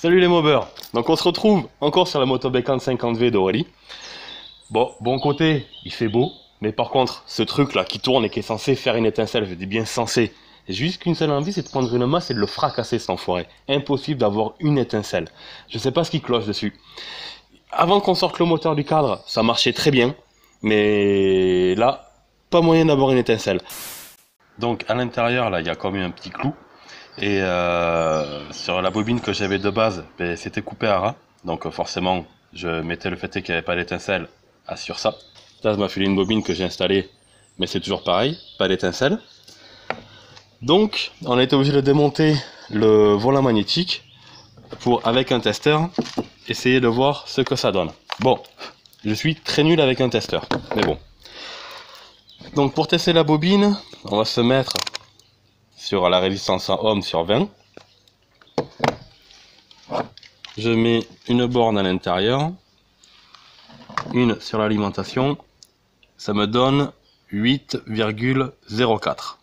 Salut les mobeurs. Donc on se retrouve encore sur la moto Bécane 50V d'Aurélie. Bon côté, il fait beau, mais par contre, ce truc là qui tourne et qui est censé faire une étincelle, je dis bien censé, j'ai juste qu'une seule envie, c'est de prendre une masse et de le fracasser cet enfoiré. Impossible d'avoir une étincelle. Je sais pas ce qui cloche dessus. Avant qu'on sorte le moteur du cadre, ça marchait très bien, mais là, pas moyen d'avoir une étincelle. Donc à l'intérieur là, il y a comme un petit clou. Et sur la bobine que j'avais de base, ben, c'était coupé à ras. Donc forcément, je mettais le fait qu'il n'y avait pas d'étincelle sur ça. Là, ça m'a filé une bobine que j'ai installée, mais c'est toujours pareil, pas d'étincelle. Donc, on a été obligé de démonter le volant magnétique pour, avec un testeur, essayer de voir ce que ça donne. Bon, je suis très nul avec un testeur, mais bon. Donc pour tester la bobine, on va se mettre sur la résistance en ohm sur 20. Je mets une borne à l'intérieur, une sur l'alimentation, ça me donne 8,04.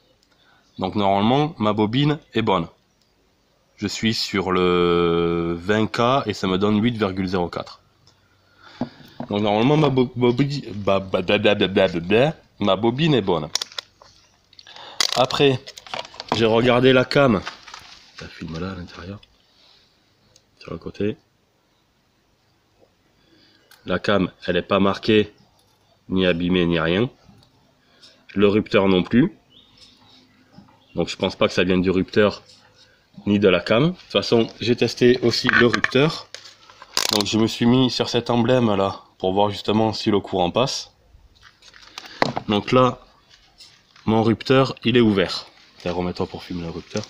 Donc normalement ma bobine est bonne. Je suis sur le 20K et ça me donne 8,04. Donc normalement ma bobine est bonne. Après, j'ai regardé la cam. Ça filme là à l'intérieur. Sur le côté. La cam, elle n'est pas marquée, ni abîmée, ni rien. Le rupteur non plus. Donc je pense pas que ça vienne du rupteur, ni de la cam. De toute façon, j'ai testé aussi le rupteur. Donc je me suis mis sur cet emblème là, pour voir justement si le courant passe. Donc là, mon rupteur, il est ouvert. Remets-toi pour filmer le rupteur.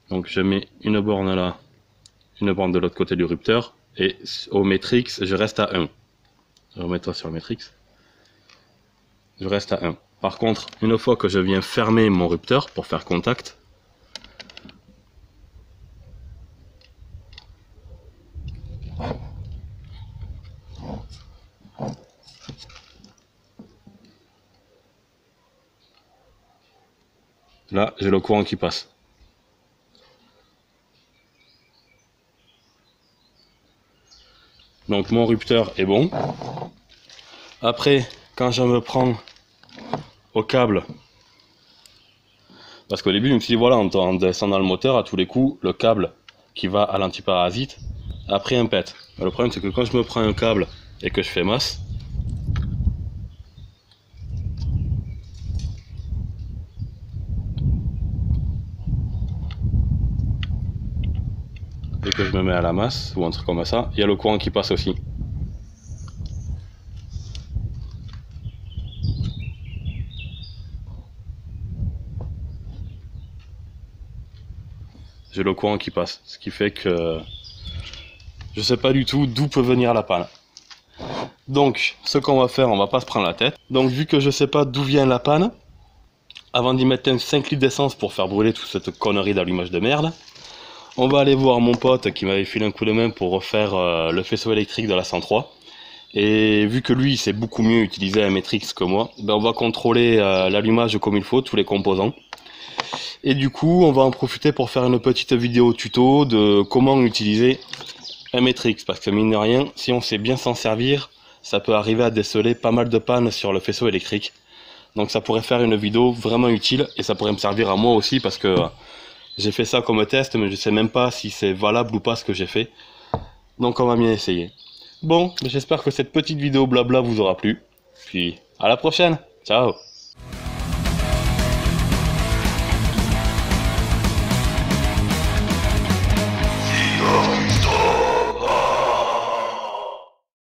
Donc je mets une borne là, une borne de l'autre côté du rupteur, et au Matrix, je reste à 1. Remets-toi sur le Matrix. Je reste à 1. Par contre, une fois que je viens fermer mon rupteur pour faire contact, là, j'ai le courant qui passe. Donc mon rupteur est bon. Après, quand je me prends au câble, parce qu'au début je me suis dit voilà, en descendant le moteur, à tous les coups, le câble qui va à l'antiparasite a pris un pet. Mais le problème c'est que quand je me prends un câble et que je fais masse, et que je me mets à la masse ou un truc comme ça, il y a le courant qui passe aussi. J'ai le courant qui passe, ce qui fait que je sais pas du tout d'où peut venir la panne. Donc ce qu'on va faire, on va pas se prendre la tête. Donc vu que je sais pas d'où vient la panne, avant d'y mettre 5 litres d'essence pour faire brûler toute cette connerie d'allumage de merde, on va aller voir mon pote qui m'avait filé un coup de main pour refaire le faisceau électrique de la 103. Et vu que lui sait beaucoup mieux utiliser un Matrix que moi, ben on va contrôler l'allumage comme il faut, tous les composants. Et du coup, on va en profiter pour faire une petite vidéo tuto de comment utiliser un Matrix. Parce que mine de rien, si on sait bien s'en servir, ça peut arriver à déceler pas mal de pannes sur le faisceau électrique. Donc ça pourrait faire une vidéo vraiment utile et ça pourrait me servir à moi aussi parce que j'ai fait ça comme test, mais je sais même pas si c'est valable ou pas ce que j'ai fait. Donc on va bien essayer. Bon, j'espère que cette petite vidéo blabla vous aura plu. Puis à la prochaine. Ciao.